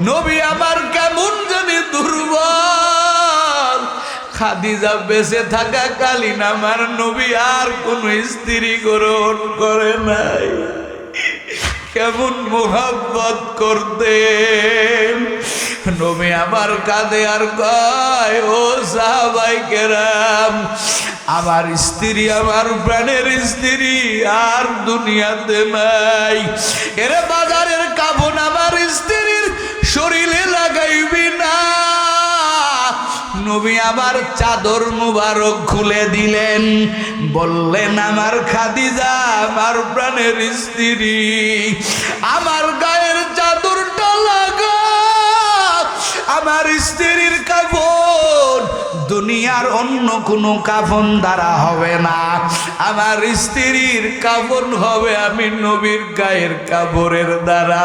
নবী আমার কেমন জানি দুর্বল। খাদিজা বেঁচে থাকাকালীন আমার নবী আর কোনো স্ত্রী গ্রহণ করে নাই। কেমন মোহাব্বত করতেন নবী আমার কাঁধে আর কয়, ও সাহাবায়ে কেরাম, আমার স্ত্রী, আমার প্রাণের স্ত্রী আর দুনিয়াতে নাই। এরে বাজারের কাফন আমার স্ত্রীর শরীরে লাগাইবি না। নবী আমার চাদর মুবারক খুলে দিলেন, বললেন, আমার খাদিজা, আমার প্রাণের স্ত্রী, আমার গায়ের চাদরটা লাগা। আমার স্ত্রীর কাফন দুনিয়ার অন্য কোনো কাফন দ্বারা হবে না। আমার স্ত্রীর কাফন হবে আমি নবীর গায়ের কাপড়ের দ্বারা।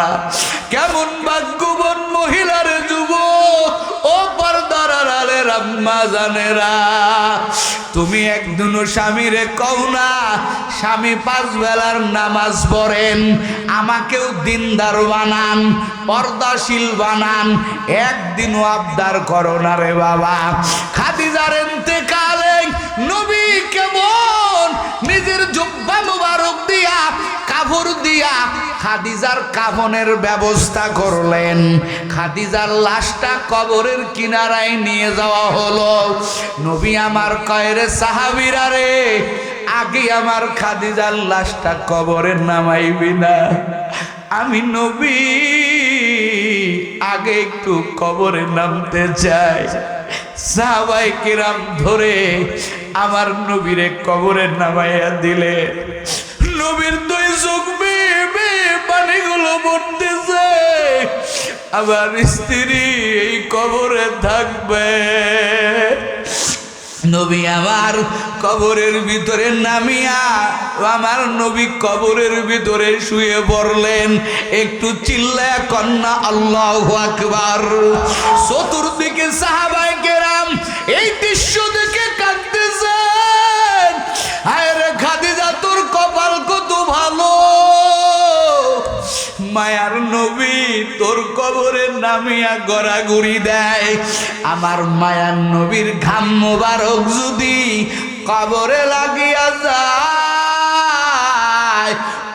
কেমন ভাগ্যবান মহিলার যুবক ও পর্দার আড়ালের আম্মা জানেরা, তুমি একদিনও স্বামীরে কও না, স্বামী 5 বেলার নামাজ পড়েন, আমাকেও দিনদার বানান, পর্দাশীল বানান, একদিনও আবদার করো না রে বাবা। খাদিজার ইন্তেকালে নবী কেমন নিজের জুব্বা মুবারক দিয়া, কাপড় দিয়া খাদিজার কাফনের ব্যবস্থা করলেন। খাদিজার লাশটা কবরের কিনারায় নিয়ে যাওয়া হলো। নবী আমার কয়, রে সাহাবীরা রে, আগে আমার খাদিজার লাশটা কবরে নামাইবি না? আমি নবী আগে একটু কবরে নামতে চাই। সাহাবায়ে কেরাম ধরে আমার নবীরে কবরে নামাইয়া দিলে। নবীর 2 চোখ বেয়ে পানিগুলো পড়তেছে। আমার স্ত্রী এই কবরে থাকবে। নবী আমার কবরের ভিতরে নামিয়া আমার নবী কবরের ভিতরে শুয়ে পড়লেন। একটু চিল্লায়া কন্যা আল্লাহু আকবার। চতুর্দিকে সাহাবায়ে কেরাম এই দৃশ্য দেখে কাঁদতেছেন। হায় রে খাদিজা, তোর কপাল কত ভালো, মায়ার নবী তোর কবরে নামিয়া গড়াগড়ি দেয়। আমার মায়ার নবীর ঘাম মোবারক যদি কবরে লাগিয়া যায়,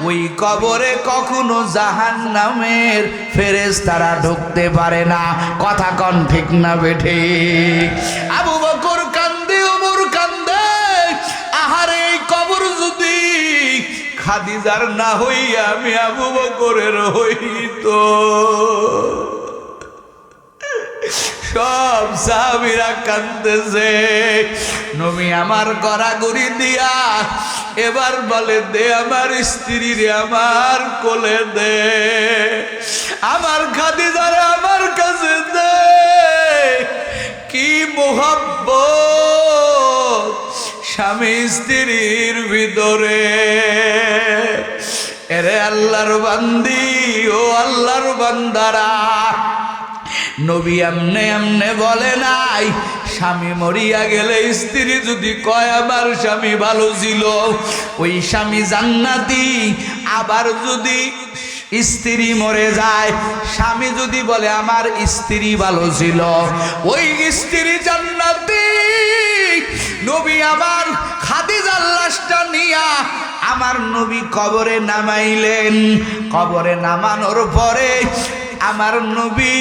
ওই কবরে কখনো জাহান্নামের ফেরেশতারা ঢুকতে পারে না। কথা কন ঠিক না বেঠে? আবু বকর কান্দে, ওমর কান্দে, আহারে এই কবর যদি খাদিজার না হইয়া আমি আবু বকরের হইতো। সব সাহাবীরা কাঁদতেছে। নবী আমার গড়াগড়ি দিয়া এবার বলে, দে আমার স্ত্রী রে, আমার কোলে দে, আমার খাদিজারে আমার কাছে দে। কি মোহাব্বত স্বামী স্ত্রীর ভিতরে। এরে আল্লাহর বান্দি, ও আল্লাহর বান্দারা, নবী এমনে এমনে বলে নাই, স্বামী মরিয়া গেলে স্ত্রী যদি কয় আমার স্বামী ভালো ছিল, ওই স্বামী জান্নাতি। আবার যদি স্ত্রী মরে যায়, স্বামী যদি বলে আমার স্ত্রী ভালো ছিল, ওই স্ত্রী জান্নাতি। নবী আমার খাদিজার লাশটা নিয়া আমার নবী কবরে নামাইলেন। কবরে নামানোর পরে আমার নবী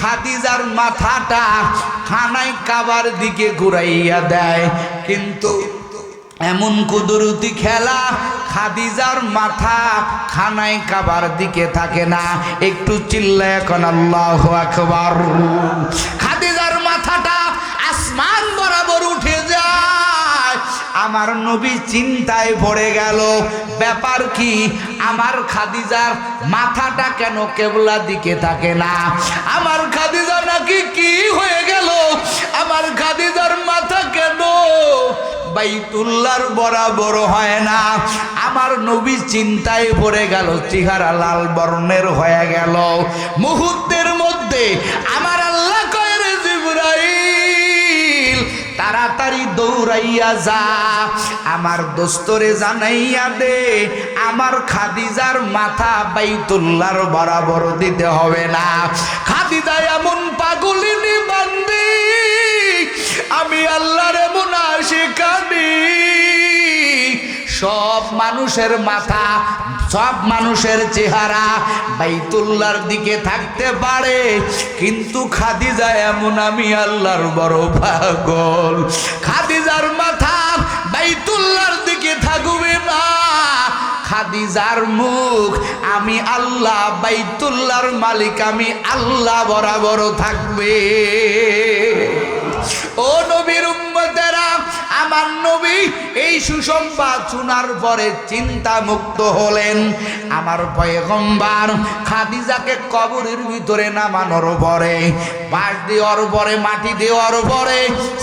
খাদিজার মাথাটা খানায় কাবার দিকে ঘুরাইয়া দেয়। কিন্তু এমন কুদরতি খেলা, খাদিজার মাথা খানায় কাবার দিকে থাকে না। একটু চিল্লায় এখন আল্লাহু আকবার। খাদিজার মাথাটা আসমান বরাবর উঠে যায়। আমার নবী চিন্তায় পড়ে গেল, ব্যাপার কি, আমার খাদিজার মাথাটা কেন কেবলা দিকে থাকে না? আমার খাদিজা নাকি কি হয়ে গেল? আমার খাদিজার মাথা কেন বাইতুল্লাহর বরাবর হয় না? আমার নবী চিন্তায় পড়ে গেল, চেহারা লাল বর্ণের হয়ে গেল। মুহূর্তের মধ্যে আমার আল্লাহ কয়, রে জিবরাইল, তাড়াতাড়ি দৌড়াইয়া যা, আমার দোস্তরে জানাইয়া দে আমার খাদিজার মাথা বাইতুল্লাহর বরাবর দিতে হবে না। খাদিজা মানুষের মাথা, সব মানুষের চেহারা বাইতুল্লাহর দিকে থাকতে পারে, কিন্তু খাদিজা এমন, আমি আল্লাহর বড় পাগল, খাদিজার মাথা বাইতুল্লাহর দিকে থাকবে না, খাদিজার মুখ আমি আল্লাহ, বাইতুল্লাহর মালিক আমি আল্লাহ বরাবর থাকবে। ও নবীর উম্মতেরা, আমার নবী এই সুসংবাদ শোনার পরে চিন্তা মুক্ত হলেন। আমার পয়গম্বর খাদিজাকে কবরের ভিতরে নামানোর পরে, বাঁশ দেওয়ার পরে, মাটি দেওয়ার পরে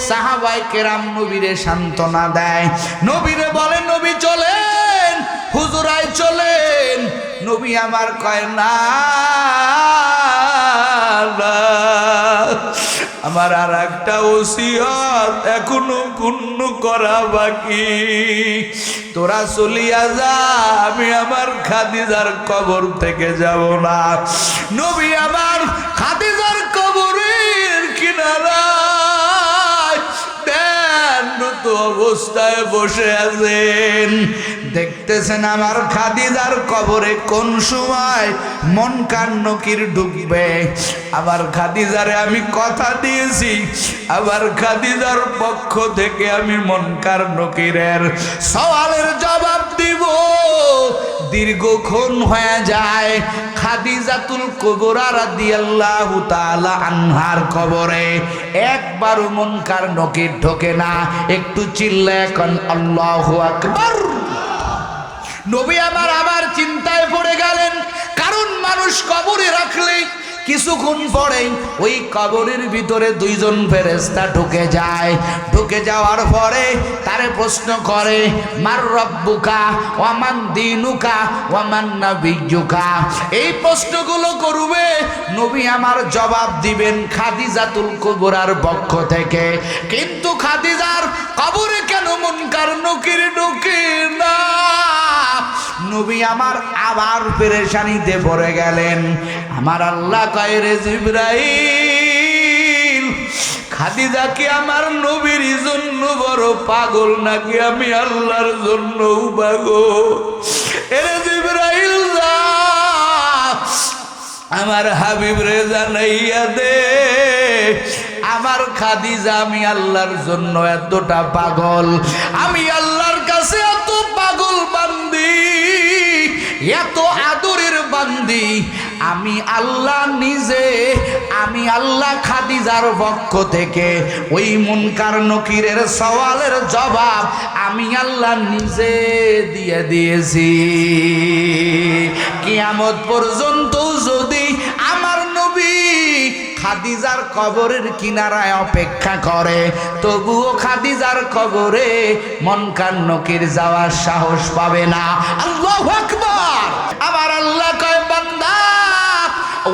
সাহাবায়ে কেরাম নবীরে সান্ত্বনা দেয়, নবীরে বলেন নবী চলেন, হুজুরাই চলেন। নবী আমার কয় না, আমার আর একটা ওসিয়ত এখনো পূর্ণ করা বাকি, তোরা চলিয়া যা, আমি আমার খাদিজার কবর থেকে যাব না। নবী আমার খাদিজার কবরের কিনারায় ধ্যানরত অবস্থায় বসে আছেন, দেখতেছেন আমার খাদিজার কবরে কোন সময় মুনকার নকির ঢুকবে। আমার খাদিজারে আমি কথা দিয়েছি, আমার খাদিজার পক্ষ থেকে আমি মুনকার নকিরের সওয়ালের জবাব দিব। দীর্ঘক্ষণ হয়ে যায়, খাদিজাতুল কুবরা রাদিয়াল্লাহু তাআলা আনহার কবরে একবারও মুনকার নকির ঢোকে না। একটু চিল্লায় এখন আল্লাহু আকবার। নবী আমার আবার চিন্তায় পড়ে গেলেন, কারণ মানুষ কবরে রাখলে কিছুক্ষণ পরে ওই কবরের ভিতরে দুইজন ফেরেশতা ঢুকে যায়। ঢুকে যাওয়ার পরে তারে প্রশ্ন করে, মার রব্বুকা ওয়া মান দীনুকা ওয়া মান নাবিয়্যুকা। এই প্রশ্নগুলো করবে, নবী আমার জবাব দিবেন খাদিজাতুল কুবরার পক্ষ থেকে। কিন্তু খাদিজার কবরে কেন মুনকার নকির ঢোকে না? নবী আমার আবার পেরেশানিতে পড়ে গেলেন। আমার আল্লাহ কয়, রে জিবরাইল, খাদিজা কি আমার নবীর জন্য বড় পাগল নাকি আমি আল্লাহর জন্য পাগল? এরে জিবরাইল যা, আমার হাবিব রে জানাইয়া দে, আমার খাদিজা আমি আল্লাহর জন্য এতটা পাগল, আমি আল্লাহর কাছে এত পাগল বান্দি, এত আদরের বান্দি, আমি আল্লাহ নিজে, আমি আল্লাহ খাদিজার পক্ষ থেকে ওই মুনকার নকিরের সওয়ালের জবাব আমি আল্লাহ নিজে দিয়ে দিয়েছি। কিয়ামত পর্যন্ত যদি আমার নবী খাদিজার কবরের কিনারায় অপেক্ষা করে, তবুও খাদিজার কবরে মুনকার নকির যাওয়ার সাহস পাবে না। আল্লাহু আকবার। আমার আল্লাহ কয়, বান্দা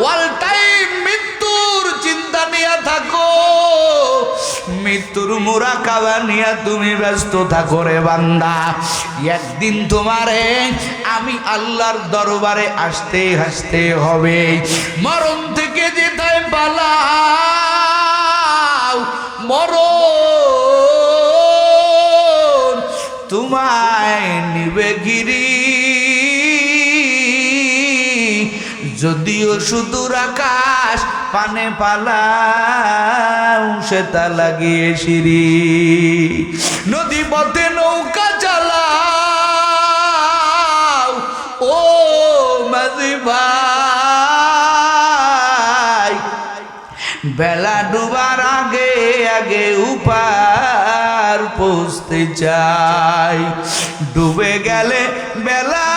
অল টাইম মৃত্যুর চিন্তা নিয়ে থাকো, মৃত্যুর মুরাকাবা নিয়ে তুমি ব্যস্ত থাকো রে বান্দা। একদিন তোমারে আমি আল্লাহর দরবারে আসতে হাসতে হবে। মরণ থেকে যেটাই পালাও, মরণ তোমায় নিবে গিরি। যদিও সুদূর আকাশ পানে পালাও, সেটা লাগিয়ে সিঁড়ি, নদী পথে নৌকা চালাও, ও মাঝি ভাই, বেলা ডুবার আগে আগে উপার পৌঁছতে চাই। ডুবে গেলে বেলা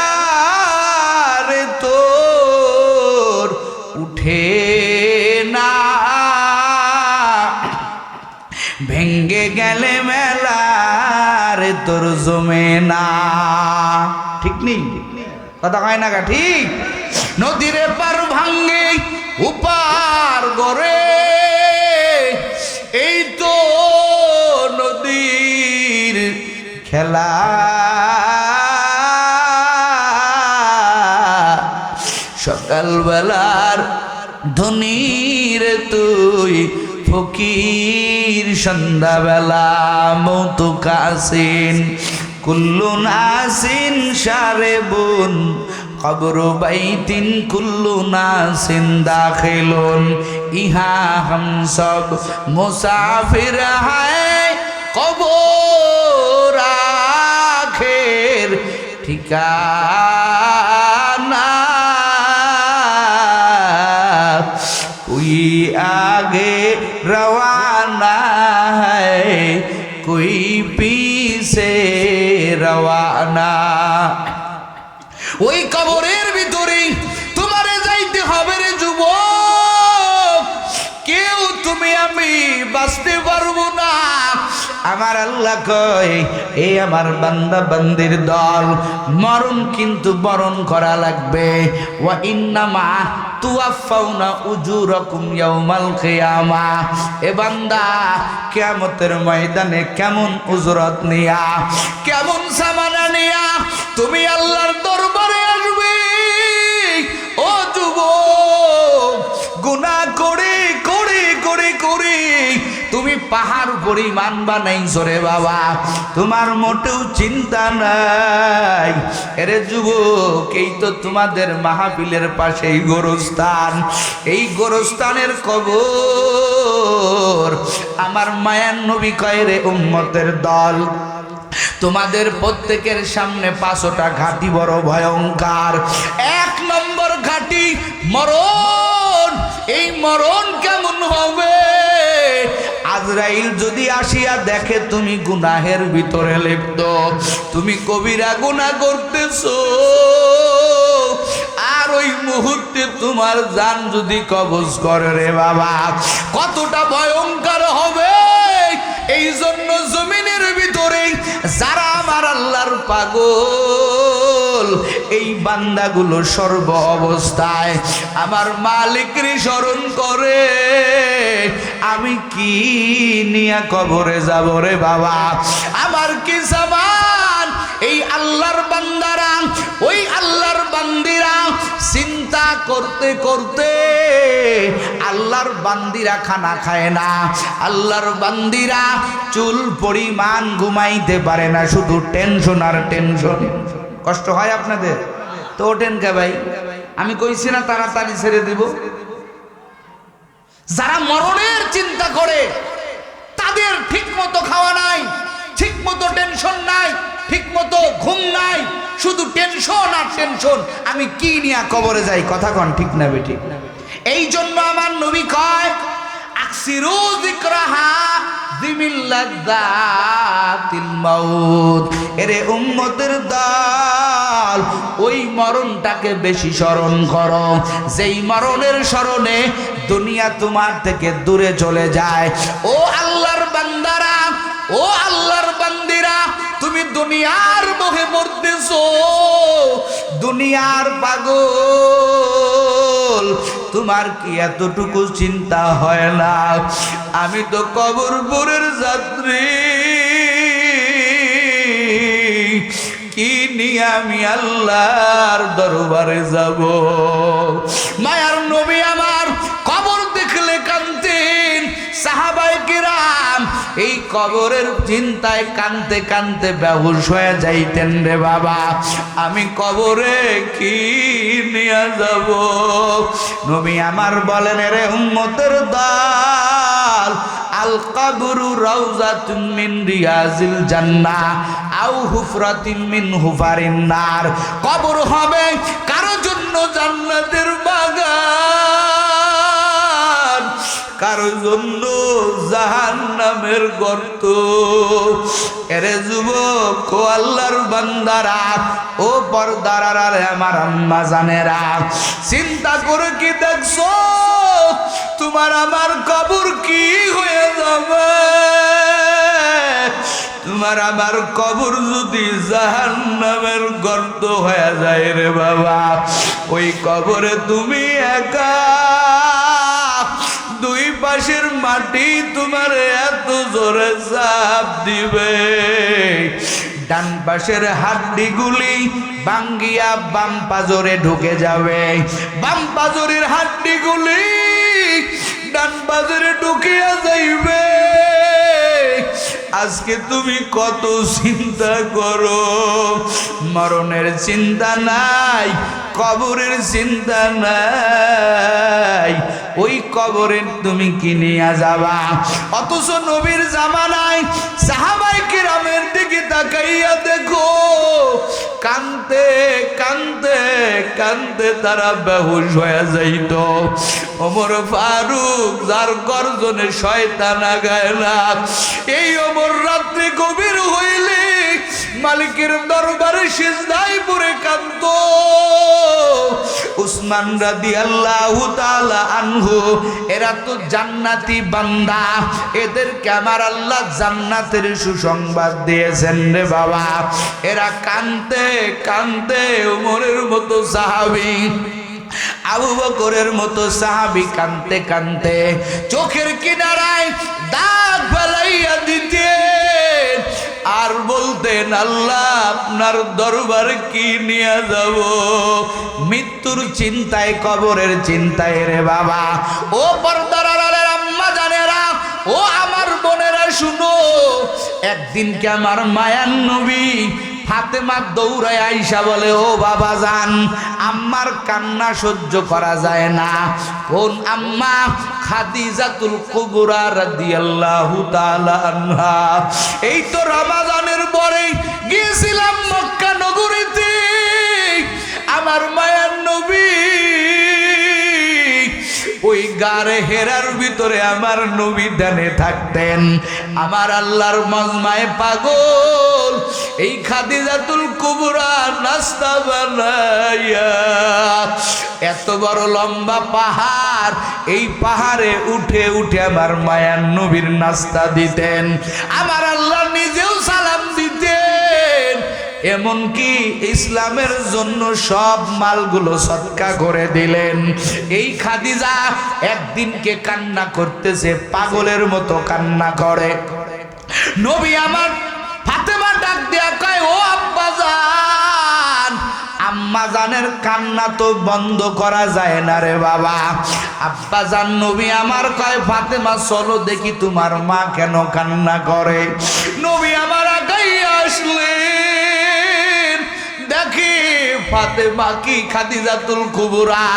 রে তোর উঠে না, ভেঙ্গে গেলে মেলার তোর জমে না। ঠিক নেই কথা কয় না? ঠিক। নদীর পার ভাঙ্গে উপার গড়ে, এই তো নদীর খেলা। সকালবেলার ধনীর তুই ফকির, সন্ধ্যাবেলা মৌতুক আসেন। কুল্লু নাসিন শারিবুন কবরু বাইতিন কুল্লু নাসিন দাখিলুন ইহা হাম সব মুসাফির হ্যায় কবর আখের ঠিকানা कोई आगे रवाना है कोई पीछे रवाना ওই কবরের ভিতরে তোমারে যাইতে হবে রে যুবক কেউ তুমি আমি বাঁচতে পারবো না আমার আল্লাহ কয় এই আমার বান্দা বান্দির দল মরণ কিন্তু বরণ করা লাগবে ওয়া ইন্নামা তুওয়াফাউনা উজুরাকুম ইয়াউমাল কিয়ামা এ বান্দা কিয়ামতের ময়দানে কেমন উজরত নিয়া কেমন সামানা নিয়া তুমি আল্লাহর দরবারে আসবে ও যুবক গুনাহ করে করে করে করে তুমি পাহাড় পরিমাণ বানাইছো রে বাবা তোমার মোটেও চিন্তা নাই এরে যুবক এই তো তোমাদের মাহফিলের পাশেই গোরস্থান এই গোরস্থানের কবর আমার মায়ার নবী কয় রে উম্মতের দল তোমাদের প্রত্যেকের সামনে 5টা ঘাটি বড় ভয়ঙ্কর 1 নম্বর ঘাটি মরণ এই মরণ কেমন হবে আজরাইল যদি আসিয়া দেখে তুমি গুনাহের ভিতরে লিপ্ত তুমি কবিরা গুনাহ করতেছো আর ওই মুহূর্তে তোমার জান যদি কবজ করে রে বাবা কতটা ভয়ঙ্কর হবে এই জন্য জমিনের ভিতরে যারা আমার আল্লাহর পাগল এই বান্দাগুলো সর্ব অবস্থায় আমার মালিকের স্মরণ করে আমি কি নিয়ে কবরে যাব রে বাবা আমার কি সামান এই আল্লাহর বান্দারা ওই আল্লাহর বান্দিরা চিন্তা করতে করতে আল্লাহর বান্দিরা খানা খায় না আল্লাহর বান্দিরা চুল পরিমাণ ঘুমাইতে পারে না শুধু টেনশন আর টেনশন কষ্ট হয় আপনাদের তো ওঠেন কে ভাই আমি কইছি না তাড়াতাড়ি ছেড়ে দিব যারা মরণের চিন্তা করে তাদের ঠিক মতো খাওয়া নাই ঠিক মতো টেনশন নাই ঠিক মতো ঘুম নাই শুধু টেনশন আর টেনশন আমি কি নিয়ে কবরে যাই কথা কোন ঠিক না বেঠিক এই জন্য আমার নবী কয় আকসিরু যিকরাহা যিমিল্লাযাতিল মাউত এরে উম্মতের দল ওই মরণটাকে বেশি স্মরণ করো যেই মরণের স্মরণে দুনিয়া তোমার থেকে দূরে চলে যায় ও আল্লাহর বান্দারা ও আল্লাহর বান্দিরা তুমি দুনিয়ার মোহে মরতেছো দুনিয়ার পাগল তোমার কি এতটুকু চিন্তা হয় না আমি তো কবরপুরের যাত্রী কি নিয়ে আমি আল্লাহর দরবারে যাব মায়ার নবী আমার কবর দেখলে কাঁদতেন সাহাবায়ে কিরাম এই কবরের চিন্তায় কাঁদতে কাঁদতে বেহুশ হয়ে যাইতেন রে বাবা আমি কবরে কি নিয়ে যাব নবী আমার বলেন রে উম্মতের দল আল কবরু রাউজাতুম মিন রিয়াজিল জান্নাহ আও হুফরাতিম মিন হুফারিন নার কবর হবে কারো জন্য জান্নাতের বাগান কারো জন্য জাহান্নামের গর্ত এরে যুবক ও আল্লাহর বান্দারা ও পর্দারা রে আমার আম্মা জানেরা চিন্তা করে কি দেখছো তোমার আমার কবর কি হয়ে যাবে তোমার আমার কবর যদি জাহান্নামের গর্ত হয়ে যায় রে বাবা ওই কবরে তুমি একা দুই পাশের মাটি তোমার এত জোরে চাপ দিবে ডান পাশের হাড্ডিগুলি ভাঙ্গিয়া বাম পাজরে ঢুকে যাবে বাম পাজরের হাড্ডিগুলি ডান পাজরে ঢুকিয়া যাইবে আজকে তুমি কত চিন্তা করো, মরণের চিন্তা নাই, কবরের চিন্তা নাই, ওই কবরে তুমি কি নিয়ে যাবা। অথচ নবীর জামানায় সাহাবায়ে কিরামের দিকে তাকাইয়া দেখো, কানতে কানতে কানতে তারা বেহুশ হয়ে যাইত। ওমর ফারুক যার গর্জনে শয়তান আগায় না, এই ওমর রাত্রি গভীর হইলে মালিকের দরবারে সিজদায় পড়ে কাঁদত। উসমান রাদিয়াল্লাহু তাআলা আনহু, এরা তো জান্নাতি বান্দা, এদেরকে আমার আল্লাহ জান্নাতের সুসংবাদ দিয়েছেন রে বাবা। এরা কাঁদতে কাঁদতে ওমরের মতো সাহাবী, আবু বকরের মতো সাহাবী কাঁদতে কাঁদতে চোখের কিনারায় দাগ ফেলাইয়া দিতেন আর বলতেন, আল্লাহ আপনার দরবারে কি নিয়ে যাব। মৃত্যুর চিন্তায়, কবরের চিন্তায় রে বাবা। ও পর্দার আড়ালের আম্মা জানেরা, ও আমার বোনেরা শুনো, একদিনকে আমার মায়ার নবী ফাতেমা দৌড়ায় আইসা বলে, ও বাবা জান, আম্মার কান্না সহ্য করা যায় না। কোন আম্মা? খাদিজাতুল কুবরা রাদিয়াল্লাহু তাআলা আনহা। এই তো রমাজানের পরে গিয়েছিলাম মক্কা নগরীতে, আমার মায়ার নবী ওই গারে হেরার ভিতরে আমার নবী ধ্যানে থাকতেন। আমার আল্লাহর মজমায় পাগল এই খাদিজাতুল কুবরা নাস্তা বানাইয়া, এত বড় লম্বা পাহাড়, এই পাহাড়ে উঠে উঠে আমার মায়ার নবীর নাস্তা দিতেন। আমার আল্লাহ নিজেও সালাম দিতেন, এমনকি ইসলামের জন্য সব মালগুলো সদকা করে দিলেন। এই খাদিজা একদিনকে কান্না করতেছে, পাগলের মতো কান্না করে। নবী আমার ফাতেমা ডাক দিয়া কয়, ও আব্বাজান, আম্মাজানের কান্না তো বন্ধ করা যায় না রে বাবা। আব্বাজান নবী আমার কয়, ফাতেমা চলো দেখি তোমার মা কেন কান্না করে। নবী আমার আগাইয়া আসলেন, দেখি ফাতেমা কি খাদিজাতুল কুবরা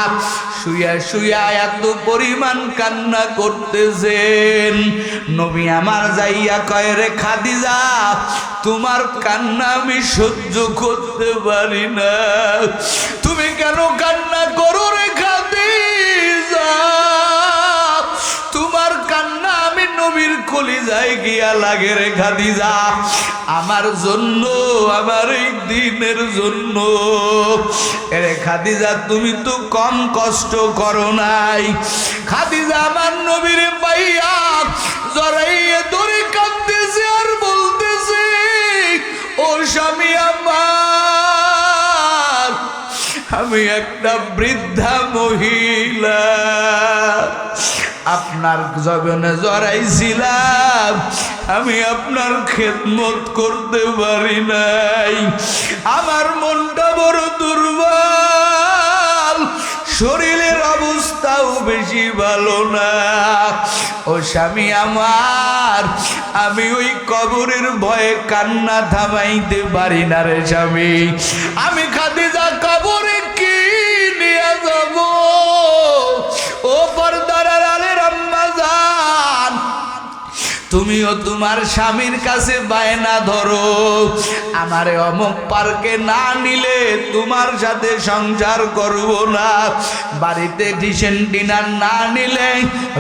শুয়া শুয়া এত পরিমাণ কান্না করতেছেন। নবী আমার যাইয়া কয়, রে খাদিজা, তোমার কান্না আমি সহ্য করতে পারি না, তুমি কেন কান্না করো রে খাদিজা? তোমার কান্না আমি নবীর কলিজায় গিয়া লাগে রে খাদিজা, আমার জন্য, আমার এই দিনের জন্য। এরে খাদিজা, তুমি তো কম কষ্ট করো নাই। খাদিজা আমার নবীর পাইয়া জড়াইয়া ধরে কাঁদতেছে আর বলতেছে, ও স্বামী আমার, আমি একটা বৃদ্ধা মহিলা, আপনার জবানে জড়াইছিলাম, আমি আপনার খেদমত করতে পারি নাই, আমার মনটা বড় দুর্বল, শরীরের অবস্থাও বেশি ভালো না। ও স্বামী আমার, আমি ওই কবরের ভয়ে কান্না থামাইতে পারি না রে স্বামী, আমি খাদিজা কবরে কি নিয়ে যাব? ও পর্দার আড়ালের আম্মা জান, তুমিও তোমার স্বামীর কাছে বায়না ধরো, আমারে অমুক পার্কে না নিলে তোমার সাথে সংসার করব না, বাড়িতে ডিসেন্ট ডিনার না নিলে,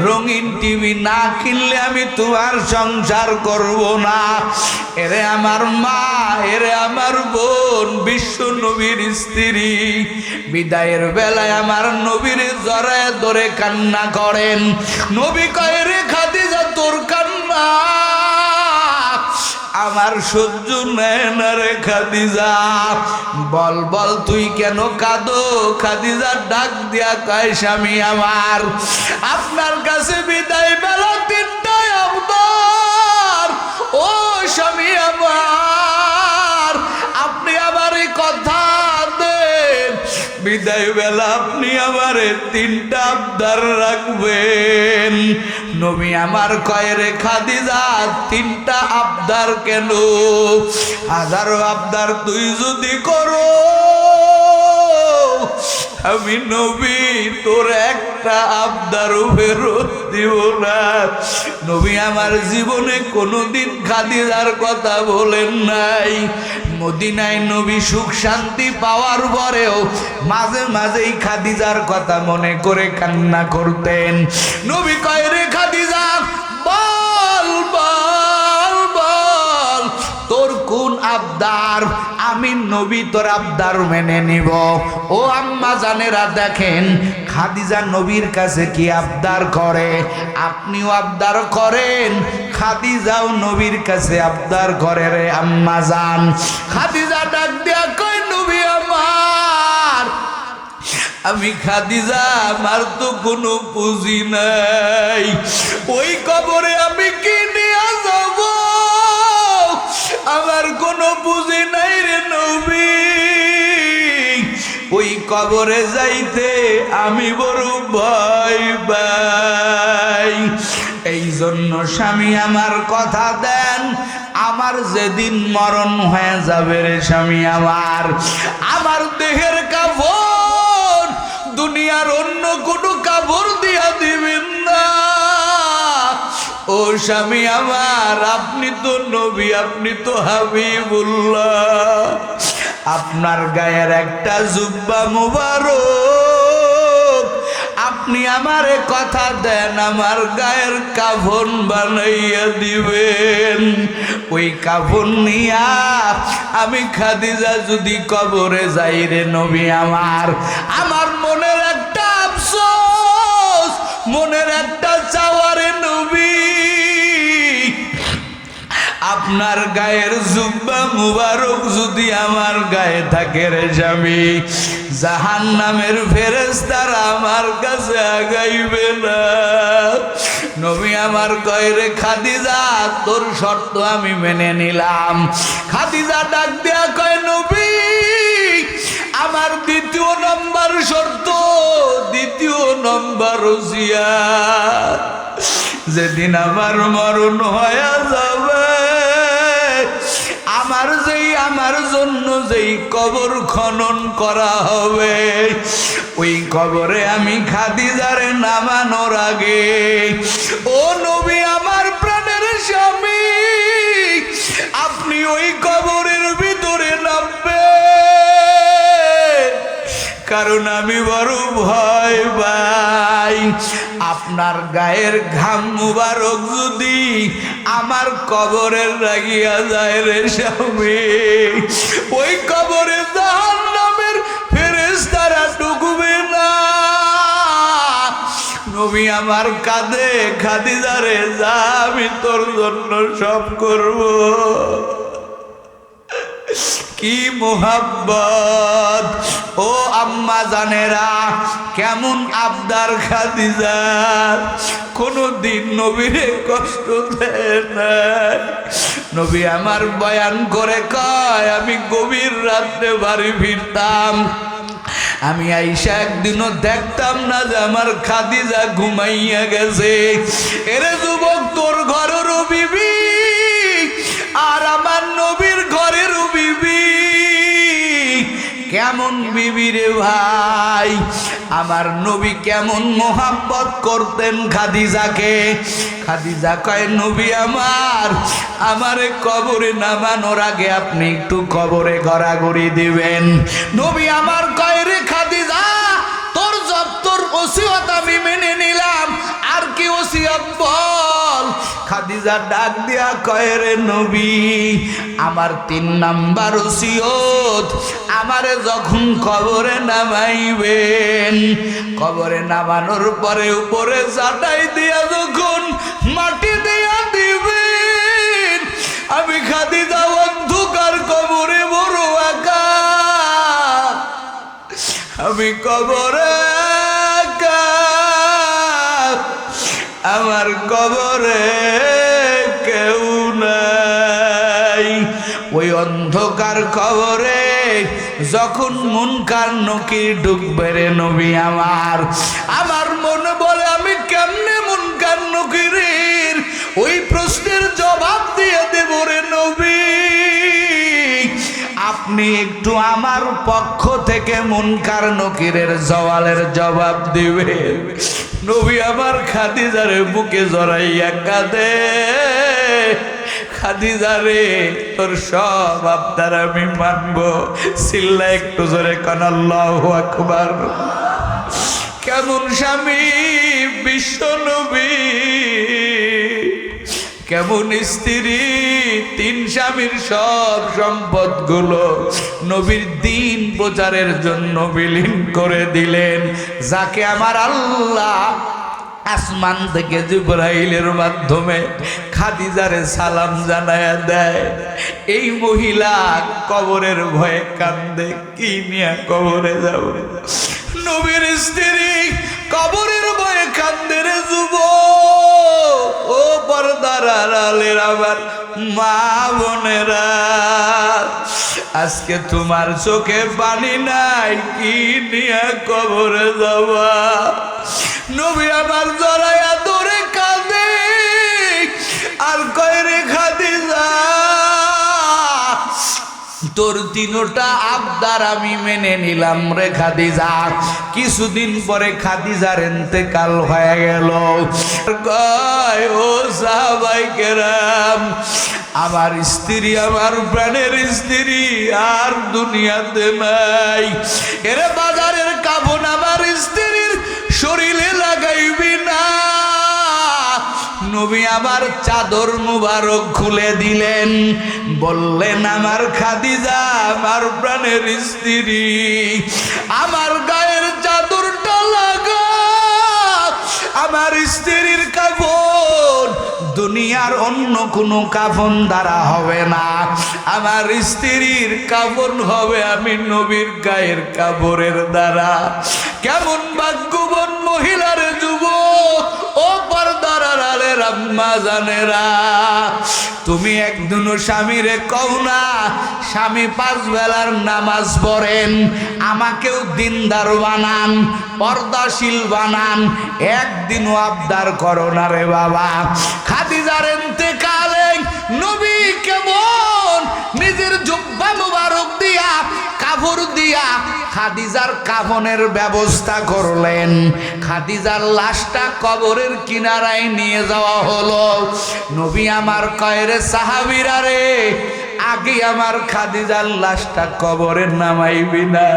রঙিন টিভি না কিনলে আমি তোমার সংসার করব না। এরে আমার মা, এরে আমার বোন, বিশ্ব নবীর স্ত্রী বিদায়ের বেলায় আমার নবীর জড়ায় ধরে কান্না করেন। নবী কয়, রে খাদিজা, তোর কান্না আমার সহ্য নেয় না রে খাদিজা, বল বল তুই কেন কাঁদো? খাদিজা ডাক দিয়া কয়, স্বামী আমার, আপনার কাছে বিদায় বেলা 3টায় আবদার, ও স্বামী আমার, আপনি আমার কথা দেন, বিদায় বেলা আপনি আমার 3টা আবদার রাখবেন। নবী আমার কয় রে খাদিজা তিনটা আবদার কেন? হাজারো আবদার তুই যদি করো আমি নবী তোর একটা আবদারও ফেরত দিব না। নবী আমার জীবনে কোনোদিন খাদিজার কথা বলেন নাই। মদিনায় নবী সুখ শান্তি পাওয়ার পরেও মাঝে মাঝেই খাদিজার কথা মনে করে কান্না করতেন। নবী কয় রে খাদিজা বল বল বল তোর কোন আবদার, আমি নবী তোর আবদার মেনে নিব। ও আম্মা জানেরা দেখেন খাদিজা নবীর কাছে কি আবদার করে, আপনিও আবদার করেন, খাদিজাও নবীর কাছে আবদার করে রে আম্মা জান। খাদিজা ডাক দিয়া কয় নবী আমার, আমি খাদিজা আমার তো কোনো পুঁজি নাই, ওই কবরে আমি কি নিয়ে যাব? আমার কোনো পুঁজি নাই রে নবী, ওই কবরে যাইতে আমি বড় ভয় পাই। এই জন্য স্বামী আমার কথা দেন, আমার যেদিন মরণ হয়ে যাবে রে স্বামী আমার দেহের কাফন দুনিয়ার অন্য কোনো কাপড় দিয়া দিবেন না। ও স্বামী আমার, আপনি তো নবী, আপনি তো হাবিবুল্লাহ, আপনার গায়ের একটা জুব্বা মুবারক, আপনি আমারে কথা দেন আমার গায়ের কাফন বানাইয়া দিবেন। ওই কাফন নিয়া আমি খাদিজা যদি কবরে যাই রে নবী আমার মনের একটা আফসোস, মনের একটা চাওয়া রে নবী, আপনার গায়ের জুব্বা মুবারক যদি আমার গায়ে থাকে রে স্বামী, জাহান্নামের ফেরেশতারা আমার কাছে আগাইবে না। নবী আমার কয় রে খাদিজা তোর শর্ত আমি মেনে নিলাম। খাদিজা ডাক দেয়া কয় নবী আমার দ্বিতীয় নম্বর শর্ত, দ্বিতীয় নম্বর ওসিয়ত, যেদিন আমার মরণ হয়ে যাবে আমার জন্য যেই কবর খনন করা হবে ওই কবরে আমি খাদিজারে নামানোর আগে ও নবী আমার প্রাণের স্বামী আপনি ওই কবরের ভিতরে নামবেন, কারণ আমি বড় ভয় পাই আপনার গায়ের ঘাম মুবারক যদি আমার কবরের লাগিয়া যায় রে স্বামী, ওই কবরে জাহান্নামের ফেরেশতারা ঢুকবে না। নবী আমার কাঁদে খাদিজা রে যা আমি তোর জন্য সব করব। কি মোহাব্বত ও আম্মা জানেরা, কেমন আবদার খাদিজার, কোনদিন নবীরে কষ্ট দেয় না। নবী আমার বয়ান করে কয় আমি গভীর রাতে বাড়ি ফিরতাম, আমি আইসা একদিনও দেখতাম না যে আমার খাদিজা ঘুমাইয়া গেছে। এরে যুবক তোর ঘরেরও বিবি আর আমার নবীর ঘরেরও বিবি, কেমন বিবি রে ভাই, আমার নবী কেমন মোহাব্বত করতেন খাদিজাকে। খাদিজা কয় নবী আমারে কবরে নামানোর আগে আপনি একটু কবরে গড়াগড়ি দিবেন। নবী আমার কয় রে খাদিজা তোর তোর ওসিয়ত আমি মেনে নিলাম, আর কি ওসিয়ত বল। খাদিজা ডাক দিয়া কয় রে নবী আমার 3 নাম্বার ওসিয়ত, আমারে যখন কবরে নামাইবেন, কবরে নামানোর পরে উপরে চাটাই দিয়া যখন মাটি দিয়া দিবেন, আমি খাদিজা অন্ধকার কবরে বড় একা, আমি কবরে একা, আমার কবরে কেউ নাই। ওই অন্ধকার কবরে যখন মুনকার নকির ঢুকবে রে নবী আমার মনে বলে আমি কেমনে মুনকার নকির আপনি একটু আমার পক্ষ থেকে মুনকার নকিরের সওয়ালের জবাব দিবেন। নবী আমার খাদিজারে বুকে জড়াইয়া কাঁদে, খাদিজা রে তোর সব আবদার আমি মানবো। চিল্লা একটু জোরে কান আল্লাহু আকবার। কেমন স্বামী বিশ্ব নবী, কেমন স্ত্রী, তিন স্বামীর সব সম্পদগুলো নবীর দিন প্রচারের জন্য বিলীন করে দিলেন। যাকে আমার আল্লাহ আসমান থেকে জিবরাইলের মাধ্যমে খাদিজারে সালাম জানায়া দেয়। এই মহিলা কবরের ভয়ে কান্দে, কি নিয়ে কবরে যাব। নবীর স্ত্রী কবরের ভয়ে কান্দে রে যুবক, ও পর্দার আড়ালের আমার মা বোনেরা, আজকে তোমার চোখে পানি নাই, কি নিয়ে কবরে যাবা। নবী আমার জড়াইয়া ধরে কাঁদে আর কয় রে খাদিজা, তোর তিনটা আবদার আমি মেনে নিলাম রে খাদিজা। কিছুদিন পরে খাদিজার ইন্তেকাল হয়ে গেল। কয় ও সাহাবায়ে কেরাম, আমার স্ত্রী, আমার প্রাণের স্ত্রী আর দুনিয়াতে নাই। এরে বাজারের কাফন আমার স্ত্রীর শরীরে লাগাইবি না। নবী আমার চাদর মুবারক খুলে দিলেন, বললেন আমার খাদিজা, আমার প্রাণের স্ত্রী, আমার গায়ের চাদরটা লাগা। আমার স্ত্রীর কাফন দুনিয়ার অন্য কোনো কাফন দ্বারা হবে না, আমার স্ত্রীর কাফন হবে আমি নবীর গায়ের কাপড়ের দ্বারা। কেমন ভাগ্যবান মহিলার যুবক, ও পর্দার আড়ালের আম্মা জানেরা, তুমি একদিনও স্বামীরে কও না স্বামী 5 বেলার নামাজ পড়েন, আমাকেও দিনদার বানান, পর্দাশীল বানান, একদিনও আবদার করো না রে বাবা। খাদিজার ইন্তেকালে নবী কেমন নিজের জুব্বা মুবারক দিয়া, কাপড় দিয়া খাদিজার কাফনের ব্যবস্থা করলেন। খাদিজার লাশটা কবরের কিনারায় নিয়ে যাওয়া হলো। নবী আমার কয় রে সাহাবীরা রে, আগে আমার খাদিজার লাশটা কবরে নামাইবি না,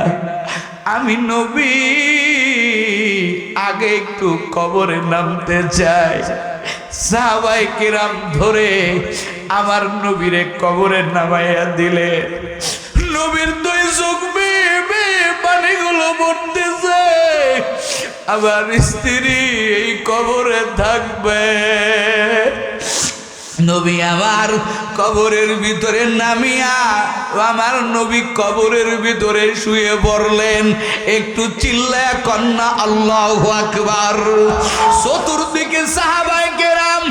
আমি নবী আগে একটু কবরে নামতে চাই। সাহাবায়ে কেরাম ধরে আমার নবীরে কবরে নামাইয়া দিলে। নবীর 2 চোখ বেয়ে পানিগুলো পড়তেছে। আমার স্ত্রী এই কবরে থাকবে। নবী আমার কবরের ভিতরে নামিয়া আমার নবী কবরের ভিতরে শুয়ে পড়লেন। একটু চিল্লায়া কন্যা আল্লাহু আকবার। চতুর্দিকে সাহাবায়ে কেরাম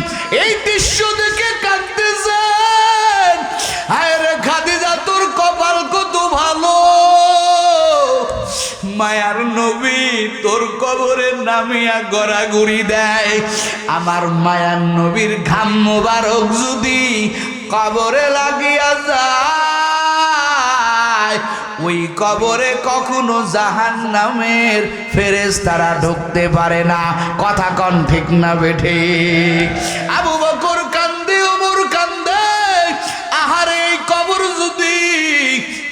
এই দৃশ্য দেখে কাঁদতেছেন। হায় রে খাদিজা, তোর কপাল কত ভালো, মায়ার নবী তোর কবরে নামিয়া গড়াগড়ি দেয়। আমার মায়ার নবীর ঘাম মোবারক যদি কবরে লাগিয়া যায়, ওই কবরে কখনো জাহান্নামের ফেরেশতারা ঢুকতে পারে না। কথা কন ঠিক না বেঠে? আবু বকর কান্দে, ওমর কান্দে, আহারে এই কবর যদি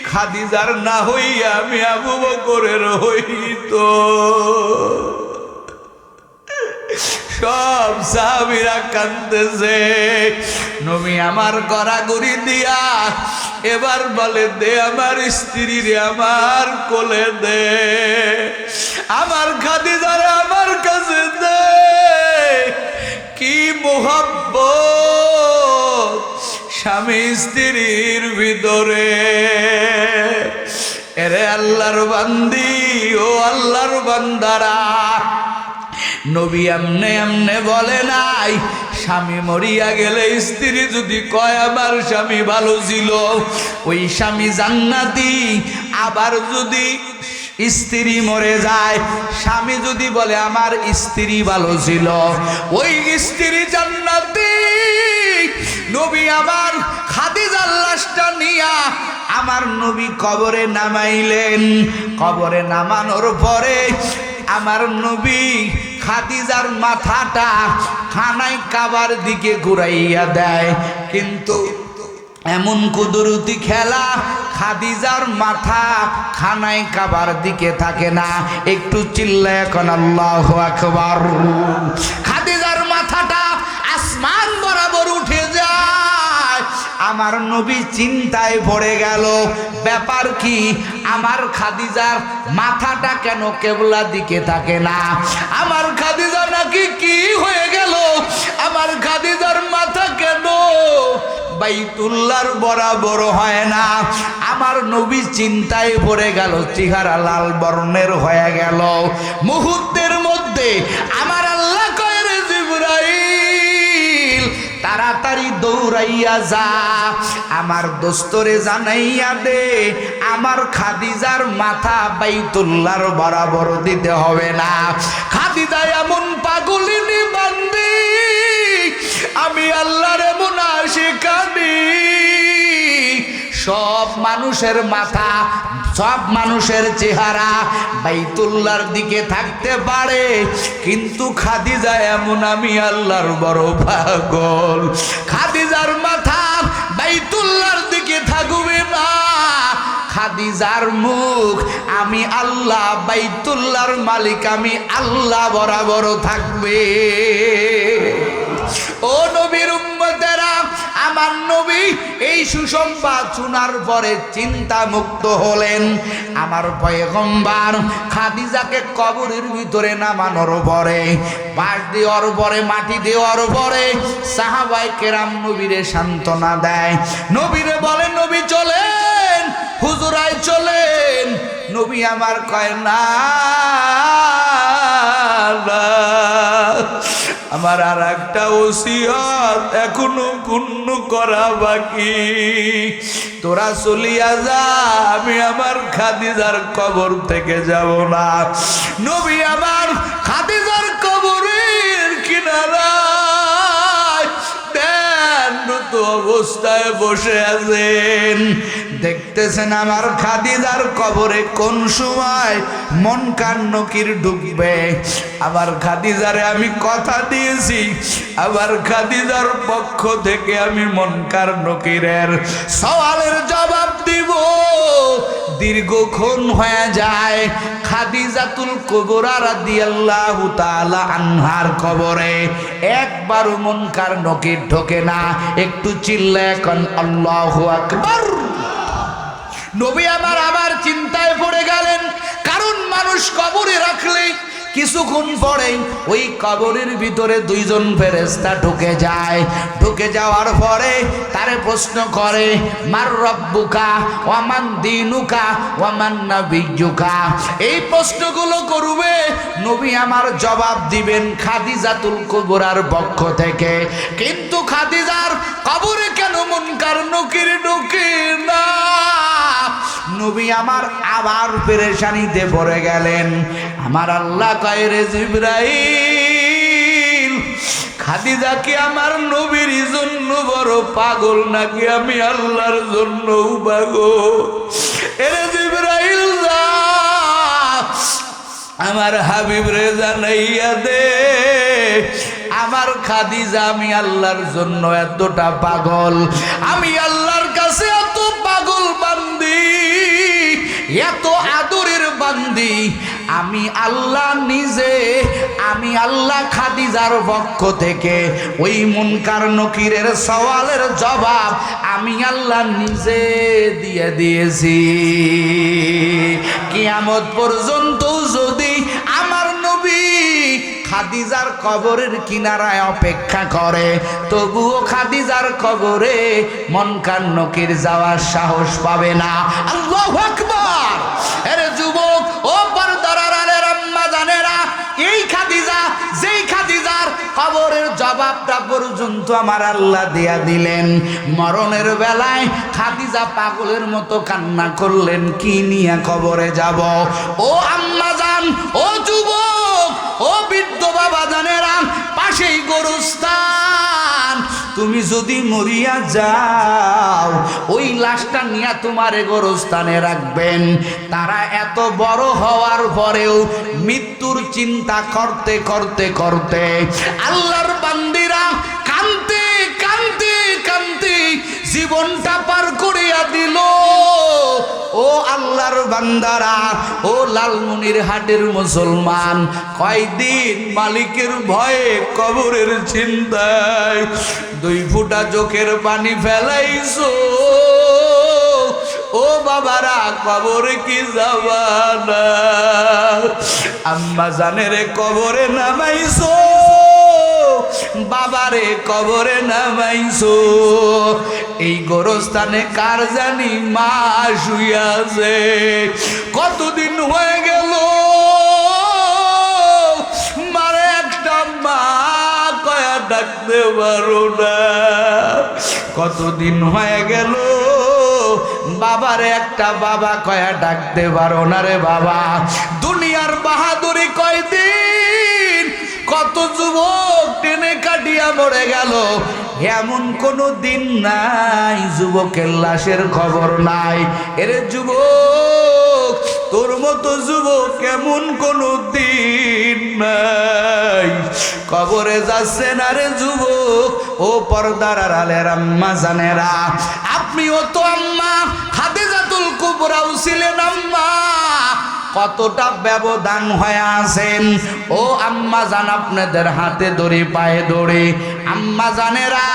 খাদিজার না হইয়া আমি আবু বকরের হইতো। সব সাহাবীরা কাঁদতেছে। নবী আমার গড়াগড়ি দিয়া এবার বলে, দে আমার স্ত্রী রে আমার কোলে দে, আমার খাদিজারে আমার কাছে দে। কি মোহাব্বত স্বামী স্ত্রীর ভিতরে। এরে আল্লাহর বান্দি, ও আল্লাহর বান্দারা, নবী এমনে এমনে বলে নাই স্বামী মরিয়া গেলে স্ত্রী যদি কয় আমার স্বামী ভালো ছিল, ওই স্বামী জান্নাতি। আবার যদি স্ত্রী মরে যায়, স্বামী যদি বলে আমার স্ত্রী ভালো ছিল, ওই স্ত্রী জান্নাতি। নবী আমার খাদিজার লাশটা নিয়া আমার নবী কবরে নামাইলেন। কবরে নামানোর পরে আমার নবী খাদিজার মাথাটা খানায় কাবার দিকে ঘুরাইয়া দেয়, কিন্তু এমন কুদরতি খেলা, খাদিজার মাথা খানায় কাবার দিকে থাকে না। একটু চিল্লায় এখন আল্লাহু আকবার। খাদিজার মাথাটা আসমান বরাবর উঠে যায়। আমার নবী চিন্তায় পড়ে গেল, ব্যাপার কি, আমার খাদিজার মাথাটা কেন কেবলা দিকে থাকে না? আমার খাদিজা নাকি কি হয়ে গেল? আমার খাদিজার মাথা কেন বাইতুল্লাহর বরাবর হয় না? আমার নবী চিন্তায় পড়ে গেল, চেহারা লাল বর্ণের হয়ে গেল। মুহূর্তের মধ্যে আমার আল্লাহ কয়, রে জিবরাইল, তাড়াতাড়ি দৌড়াইয়া যা, আমার দোস্তরে জানাইয়া দে আমার খাদিজার মাথা বাইতুল্লাহর বরাবর দিতে হবে না। খাদিজা এমন পাগলিনী বান্দি, আমি আল্লাহর এমন আশিকানি। সব মানুষের মাথা, সব মানুষের চেহারা বাইতুল্লাহর দিকে থাকতে পারে, কিন্তু খাদিজা এমন আমি আল্লাহর বড় পাগল। খাদিজার মাথা বাইতুল্লাহর দিকে থাকবে না, খাদিজার মুখ আমি আল্লাহ, বাইতুল্লাহর মালিক আমি আল্লাহ বরাবর থাকবে। ও নবীর উম্মতেরা, আমার নবী এই সুসংবাদ শোনার পরে চিন্তা মুক্ত হলেন। আমার পয়গম্বর খাদিজাকে কবরের ভিতরে নামানোর পরে, বাঁশ দেওয়ার পরে, মাটি দেওয়ার পরে সাহাবায়ে কেরাম নবীরে সান্ত্বনা দেয়। নবীরে বলে, নবী চলেন, হুজুরাই চলেন। নবী আমার কয় না, আমার আর একটা ওসিয়ত এখনো পূর্ণ করা বাকি। তোরা চলিয়া যা, আমি আমার খাদিজার কবর থেকে যাব না। নবী আমার খাদিজার কবরের কিনারায় ধ্যানরত অবস্থায় বসে আছেন। দেখতেছেন আমার খাদিজার কবরে কোন সময় মুনকার নকির ঢুকবে। আমার খাদিজারে আমি কথা দিয়েছি, আমার খাদিজার পক্ষ থেকে আমি মুনকার নকিরের সওয়ালের জবাব দিব। দীর্ঘক্ষণ হয়ে যায় খাদিজাতুল কুবরা রাদিয়াল্লাহু তাআলা আনহার কবরে একবারও মুনকার নকির ঢোকে না। একটু চিল্লায় এখন আল্লাহু আকবার। নবী আমার চিন্তায় পড়ে গেলেন, কারণ মানুষ কবরে রাখলে কিছুক্ষণ পরে ওই কবরের ভিতরে দুইজন ফেরেশতা ঢুকে যায়। ঢুকে যাওয়ার পরে তারে প্রশ্ন করে, মার রব্বুকা ওয়া মান দীনুকা ওয়া মান নাবিয়্যুকা। এই প্রশ্নগুলো করবে, নবী আমার জবাব দিবেন খাদিজাতুল কুবরার পক্ষ থেকে। কিন্তু খাদিজার কবরে কেন মুনকার নকির ঢুকে না? নবী আমার আবার পেরেশানিতে পড়ে গেলেন। আমার আল্লাহ কয়, রে জিবরাইল, খাদিজা কি আমার নবীর জন্য বড় পাগল নাকি আমি আল্লাহর জন্য পাগল? এরে জিবরাইল যা, আমার হাবিব রে জানাইয়া দে আমার খাদিজা আমি আল্লাহর জন্য এতটা পাগল, আমি আল্লাহর কাছে এত পাগল বান্দি, এত আদরের বান্দি, আমি আল্লাহ নিজে, আমি আল্লাহ খাদিজার পক্ষ থেকে ওই মুনকার নকিরের সওয়ালের জবাব আমি আল্লাহ নিজে দিয়ে দিয়েছি। কিয়ামত পর্যন্ত যদি আমার নবী খাদিজার কবরের কিনারায় অপেক্ষা করে, তবুও খাদিজার কবরে মুনকার নকির যাওয়ার সাহস পাবে না। আল্লাহু আকবার। আরে যুবক, ও পর্দার আড়ালের আম্মা জানেরা, এই খাদিজা, যেই খাদিজার কবরের জবাবটা পর্যন্ত আমার আল্লাহ দিয়া দিলেন, মরণের বেলায় খাদিজা পাগলের মতো কান্না করলেন, কি নিয়ে কবরে যাব? ও আম্মা জান, ও যুবক, ও বৃদ্ধ বাবা জানেরা, পাশেই গোরস্থান, তুমি যদি মরিয়া যাও ওই লাশটা নিয়ে তোমারে গোরস্থানে রাখবেন। তারা এত বড় হওয়ার পরেও মৃত্যুর চিন্তা করতে করতে করতে আল্লাহর বান্দিরা কাঁদতে কাঁদতে কাঁদতে জীবনটা পার করিয়া দিল। ও আল্লাহর বান্দারা, ও লালমনিরহাটের মুসলমান, কয়দিন মালিকের ভয়ে কবরের চিন্তায় 2 ফোঁটা চোখের পানি ফেলাইছো? ও বাবারা, কবরে কি যাবা না? আম্মা জানেরে কবরে নামাইছো, বাবারে কবরে নামাইছো। এই গোরস্থানে কার জানি মা শুইয়াছে। কতদিন হয়ে গেল মারে একটা মা কয়া ডাকতে পারো না। কতদিন হয়ে গেল বাবারে একটা বাবা কয়া ডাকতে পারো না রে বাবা। দুনিয়ার বাহাদুরি কয়দিন, কত যুবক টেনে কাটিয়া মরে গেল। এমন কোন দিন নাই যুবকের লাশের খবর নাই। এরে যুবক, তোর মতো যুবক এমন কোন দিন নাই। কবরে যাচ্ছে না রে যুবক। ও পর্দার আড়ালের আম্মা জানেরা, আপনিও তো আম্মা খাদিজাতুল কুবরাও ছিলেন আম্মা। কতটা ব্যবধান হয়ে আছেন। ও আম্মা জান, আপনাদের হাতে ধরে পায়ে ধরে আম্মা জানেরা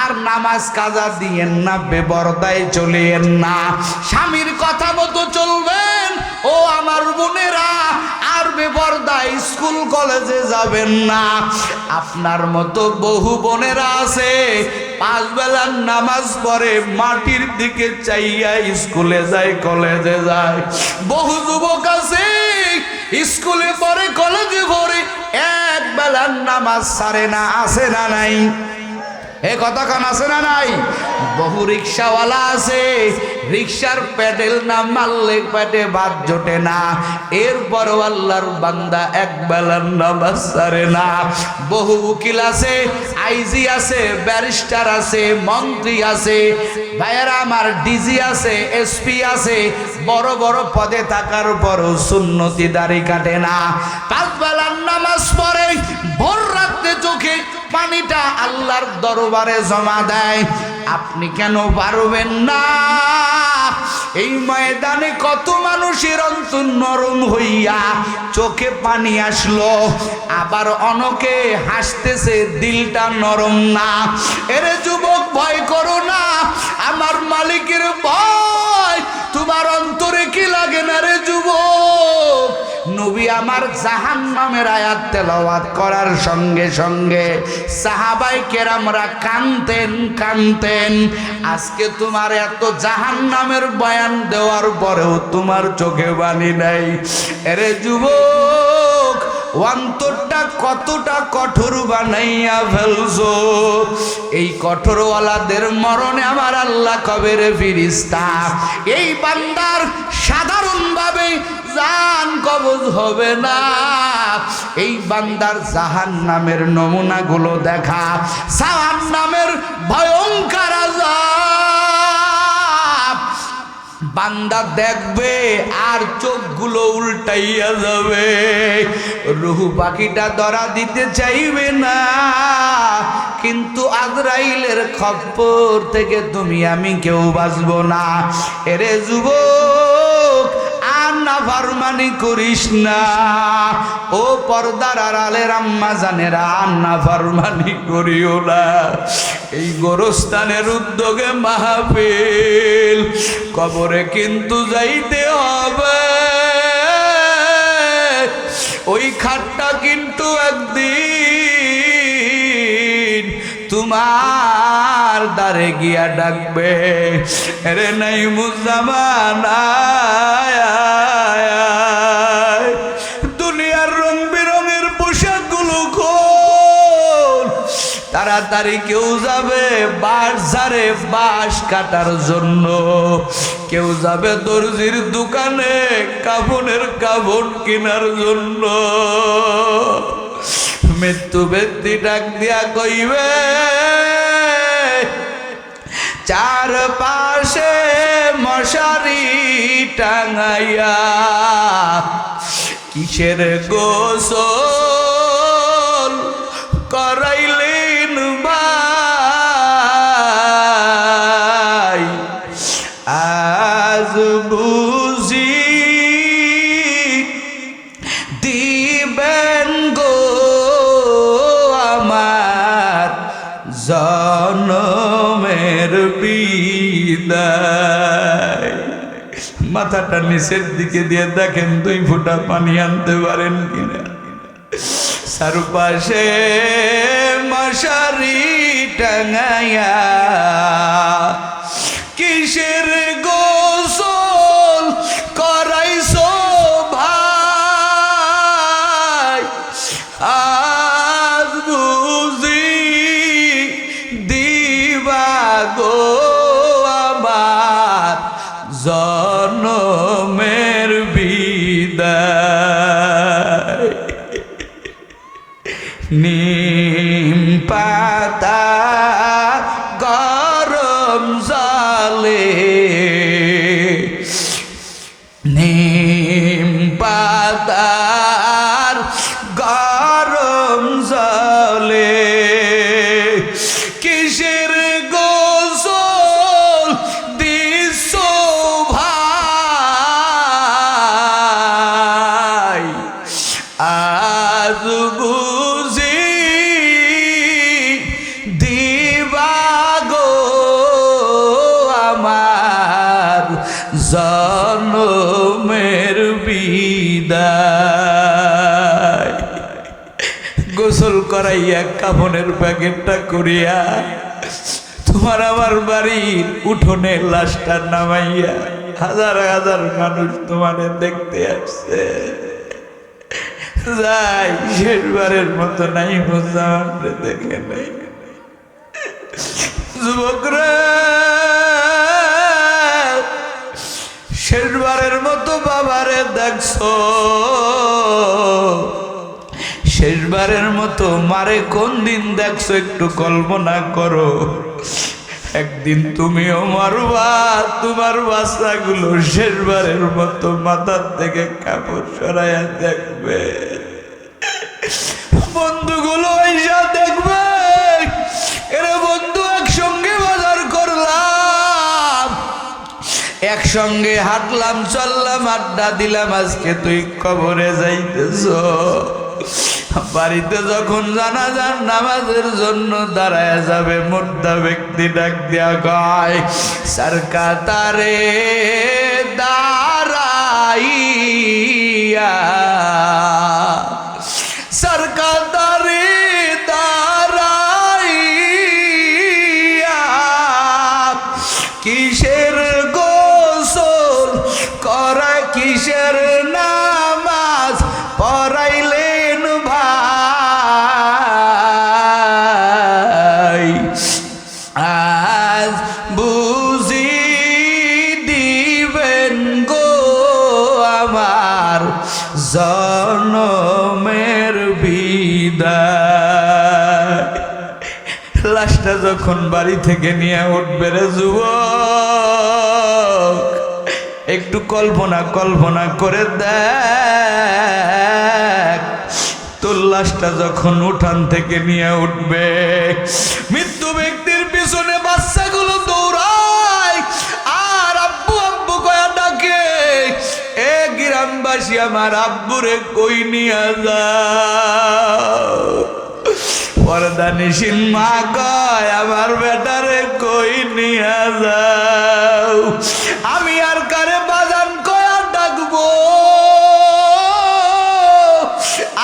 আর নামাজ কাজা দিয়েন না, বেপরদায় চলিয়েন না, স্বামীর কথা মতো চলবেন। ও আমার বোনেরা, আর বেপরদায় স্কুল কলেজে যাবেন না। আপনার মতো বহু বোনেরা আছে 5 বেলার নামাজ পড়ে মাটির দিকে চাইয়া স্কুলে যায়, কলেজে যায়। বহু যুবক আছে স্কুলে পড়ে, কলেজে পড়ে, 1 বেলার নামাজ ছাড়ে না। আছে না নাই? এ কতক্ষণ আছে না নাই? বহু রিক্সাওয়ালা আছে, রিক্সার প্যাডেল না মারলে পেটে ভাত জোটে না। এরপরও আল্লাহর বান্দা 1 বেলার নামাজ ছাড়ে না। বহু উকিল আছে, আইজি আছে, ব্যারিস্টার আছে, মন্ত্রী আছে, ভাইয়েরা আমার ডিজি আছে, এসপি আছে, বড় বড় পদে থাকার পরও সুন্নতি দাড়ি কাটে না। 5 বেলার নামাজ পড়ে, ভোর রাতে চোখে পানিটা আল্লাহর দরবারে জমা দেয়। আপনি কেন পারবেন না? এই ময়দানে কত মানুষের অন্তর নরম হইয়া চোখে পানি আসলো, আবার অনেকে হাসতেছে, দিলটা নরম না। এরে যুবক, ভয় করো না, আমার মালিকের ভয় তোমার অন্তরে কি লাগে না রে যুবক? নবী আমার জাহান্নামের আয়াত তেলাওয়াত করার সঙ্গে সঙ্গে সাহাবায়ে কেরামরা কাঁদতেন কাঁদতেন। আজকে তোমার এত জাহান্নামের বয়ান দেওয়ার পরেও তোমার চোখে পানি নাই। এরে যুবক, অন্তরটা কতটা কঠোর বানাইয়া ফেলছো। এই কঠোরওয়ালাদের মরণে আমার আল্লাহ কবের ফিরিস্তা এই বান্দার সাধারণভাবে জান কবজ হবে না। এই বান্দার জাহান্নামের নমুনাগুলো দেখা, জাহান্নামের ভয়ঙ্কর আযাব বান্দা দেখবে আর চোখগুলো উল্টাইয়া যাবে। রুহু পাখিটা ধরা দিতে চাইবে না, কিন্তু আজরাইলের খপ্পর থেকে তুমি আমি কেউ বাঁচবো না। এরে যুবক, আর নাফরমানি করিস না। ও পর্দার আড়ালের আম্মা জানেরা, আর নাফরমানি করিও না। এই গোরস্থানের উদ্যোগে মাহফিল, কবরে কিন্তু যাইতে হবে। ওই খাটটা কিন্তু একদিন তোমার দ্বারে গিয়া ডাকবে, রে নাই মুজামান দুনিয়ার রং বেরঙের পোশাকগুলো খোল, তাড়াতাড়ি কেউ যাবে বাঁশ ঝাড়ে বাঁশ কাটার জন্য, কেউ যাবে দর্জির দোকানে কাফনের কাফন কেনার জন্য। মৃত্যু ব্যক্তি ডাক দিয়া কইবে, চারপাশে মশারি টাঙাইয়া কিসের গোসল করাইলেন ভাই আজ বুঝি দিবেন গো আমার জনমের বিদায়। মাথাটা নিচের দিকে দিয়ে দেখেন 2 ফোঁটা পানি আনতে পারেন কিনা। চারপাশে মশারি টাঙাইয়া কিসের গোসল করাইছো ভাই আজ বুঝি দিবা গো আমার জনমের বিদায়। নিম পাতা গরম জলে নিম পাতার গরম জলে কিসের গোসল দিছো ভাই আজ বুঝি দিবা গো আমার জনমের বিদায়। গোসল করাইয়া কাফনের প্যাকেটটা করিয়া তোমার আমার বাড়ির উঠোনে লাশটা নামাইয়া হাজার হাজার মানুষ তোমাদের দেখতে আসছে। যাই শেষবারের মতো নাই মুসলমানরে দেখে নাই। যুবকরা শেষবারের মতো বাবারে দেখছো, শেষবারের মতো মারে কোন দিন দেখছো একটু কল্পনা করো। একদিন তুমিও মারবা, তোমার বাচ্চাগুলো শেষবারের মতো মাথার থেকে কাপড় সরাইয়া দেখবে, বন্ধুগুলো এসে দেখবে এরা বন্ধু একসঙ্গে বাজার করলাম, একসঙ্গে হাঁটলাম চললাম আড্ডা দিলাম, আজকে তুই কবরে যাইতেছ। বাড়িতে যখন জানাজার নামাজের জন্য দাঁড়ায় যাবে মুর্দা ব্যক্তি ডাক দিয়া গায় সরকাতারে দাঁড়াইয়া সরকাতারে দাঁড়াইয়া কিসের গোসল করা কিসের নামাজ পড়াইলেন ভাই আজ বুঝি দিবেন গো আমার জনমের বিদায়। লাশটা যখন বাড়ি থেকে নিয়ে উঠবে রে যুবক, একটু কল্পনা করে দেখ, তোর লাশটা যখন উঠান থেকে নিয়ে উঠবে, মৃত্যু ব্যক্তির পিছনে বাচ্চাগুলো দৌড়ায় আর আব্বু আব্বু কয়া ডাকে, এ গ্রামবাসী আমার আব্বুরে কই নিয়ে যাও। পর্দানিশীল মা কয় আমার বেটারে কই নিয়ে যাও। আমি আর কারে বাজান কয়া ডাকবো,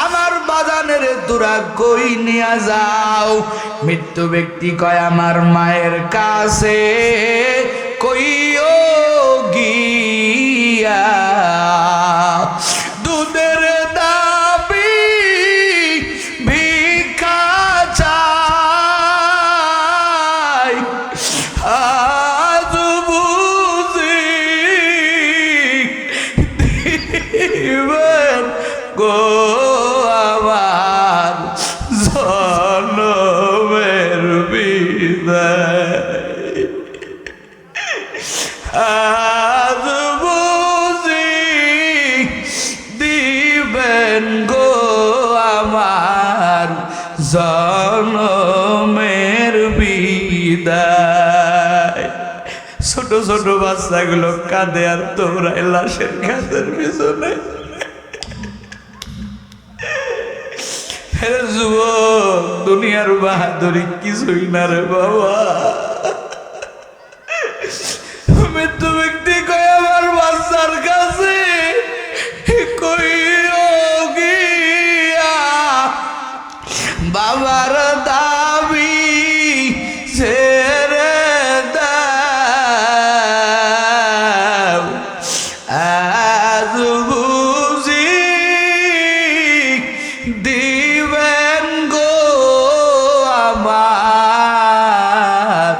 আমার বাজানের তোরা কই নিয়ে যাও। মৃত্যু ব্যক্তি কয় আমার মায়ের কাছে কইও গিয়া দুধের দাবি ভিক্ষা চাই আজ বুঝি দিবেন গো আমার জনমের বিদায়। বিদায়। ছোট ছোট বাচ্চাগুলো কাঁদে আর তোমরা লাশের কাঁধের পিছনে। হেরে যুবক, দুনিয়ার বাহাদুরি কিছুই না রে বাবা। মৃত্যু ব্যক্তি কয় আমার বাচ্চার কাছে কইও গিয়া বাবার দাবি ছেড়ে দাও, আজ বুঝি দিবেন গো আমার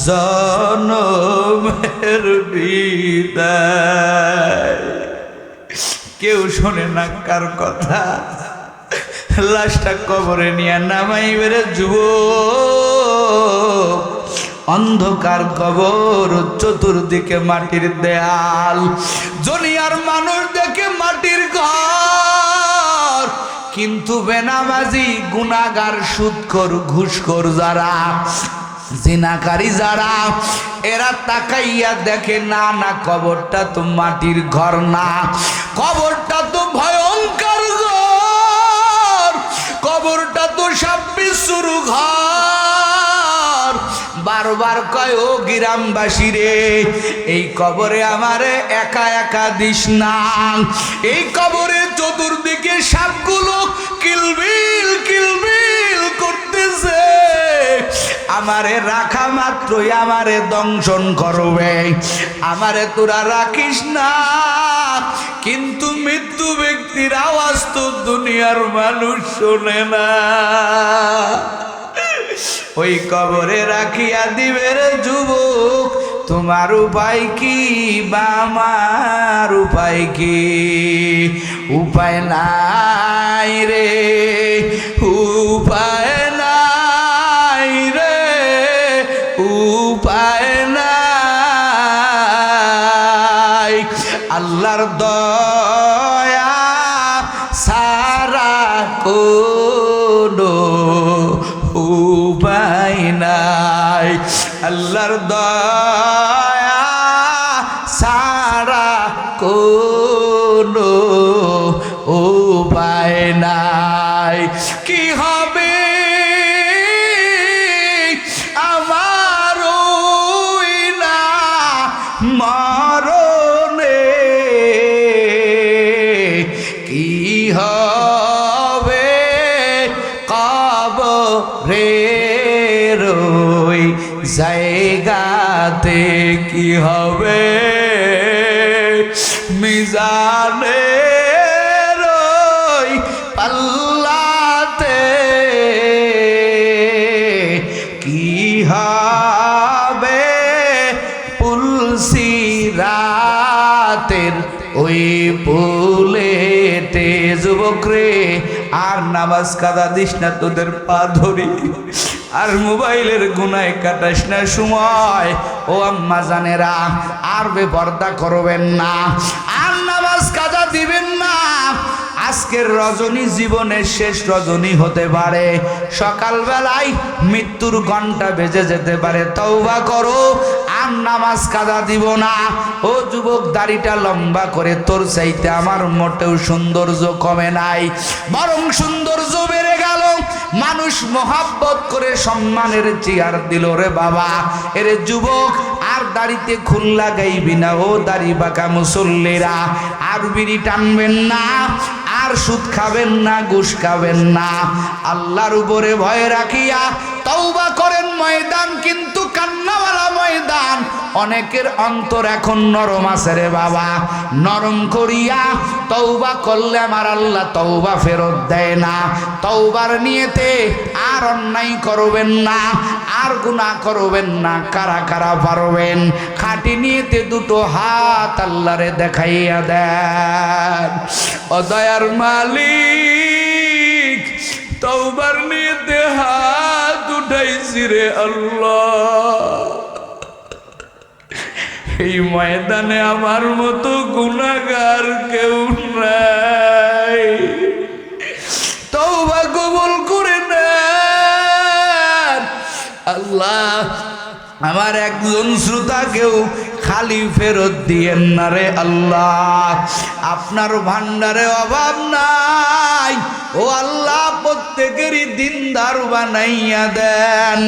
জনমের বিদায়। কেউ শোনে না কার কথা। লাশটা কবরে নিয়ে নামাইবে যুবক। অন্ধকার কবর, চতুর্দিকে মাটির দেয়াল, দুনিয়ার মানুষ দেখে মাটির ঘর, কিন্তু বেনামাজি, গুনাহগার, সুদখোর, ঘুষখোর যারা, জিনাকারী যারা, এরা তাকাইয়া দেখে না না কবরটা তো মাটির ঘর না, কবরটা তো ভয়ঙ্কর ঘর, কবরটা তো সাপ বিচ্ছুর ঘর। বারবার কয় ও গ্রামবাসী রে, এই কবরে আমারে একা একা দিস না। এই কবরে চতুর্দিকে সাপগুলো কিলবিল কিলবিল করতেছে, আমারে রাখা মাত্রই আমারে দংশন করবে, আমারে তোরা রাখিস না। কিন্তু মৃত্যু ব্যক্তির আওয়াজ তো দুনিয়ার মানুষ শোনে না। ওই কবরে রাখিয়া দিবে রে যুবক, তোমার উপায় কি বা আমার উপায় কি? উপায় নাই রে, উপায় নাই রে, উপায় নাই। আল্লাহর দয়া সারা কোনো উপায় নাই, আল্লাহর দয়া সারা কোনো উপায় নাই। কি হবে আমার ওই না মরণে, কি হবে কবরের ওই জায়গাতে, কি হবে মিজানের ওই পাল্লাতে, কি হবে পুলসিরাতের ওই পুলেতে। যুবক রে, আর নামাজ কাদা দিস না, তোদের পা ধরি, আর মোবাইলের গুনায় কাটাস না সময়। ও আম্মা জানেরা, আর বেপরদা করবেন না, আর নামাজ কাজা দিবেন না। আজকের রজনী জীবনের শেষ রজনী হতে পারে, সকালবেলায় মৃত্যুর ঘন্টা বেজে যেতে পারে। তওবা করো, আর নামাজ কাজা দিব না। ও যুবক, দাড়িটা লম্বা করে তোর চাইতে আমার মোটেও সৌন্দর্য কমে নাই, বরং সৌন্দর্য বেড়ে গেল। মানুষ মোহাব্বত করে সম্মানের চেয়ার দিল রে বাবা। এরে যুবক, আর দাড়িতে খুল লাগাইবি না। ও দাড়ি বাঁকা মুসল্লিরা, আর বিড়ি টানবেন না, আর সুদ খাবেন না, ঘুষ খাবেন না। আল্লাহর উপরে ভয় রাখিয়া তওবা করেন। ময়দান কিন্তু কান্নাওয়ালা ময়দান। অনেকের অন্তর এখন নরম আছে রে বাবা, নরম করিয়া তওবা করলে আমার আল্লাহ তওবা ফেরত দেয় না। তওবার নিয়তে আর অন্যায় করবেন না, আর গুনাহ করবেন না। কারা কারা পারবেন? খাঁটি নিয়তে দুটো হাত আল্লাহরে দেখাইয়া দেন। ও দয়ার মালিক, তওবার নিয়তে হাত উঠাইছি রে আল্লাহ। এই ময়দানে আমার মতো গুনাহগার কেউ নাই, তওবা কবুল করে নেন। আল্লাহ আমার একজন শ্রোতাকেও খালি ফেরত দিয়েন না রে আল্লাহ। আপনার ভান্ডারে অভাব নাই ও আল্লাহ, প্রত্যেকেরই দিনদার বানাইয়া দেন।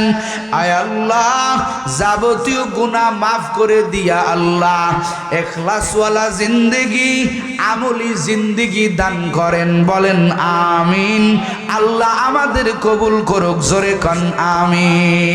আয় আল্লাহ যাবতীয় গুনাহ মাফ করে দিয়া আল্লাহ ইখলাসওয়ালা জিন্দেগি, আমলি জিন্দেগি দান করেন, বলেন আমিন। আল্লাহ আমাদের কবুল করুক, জোরে কন আমিন।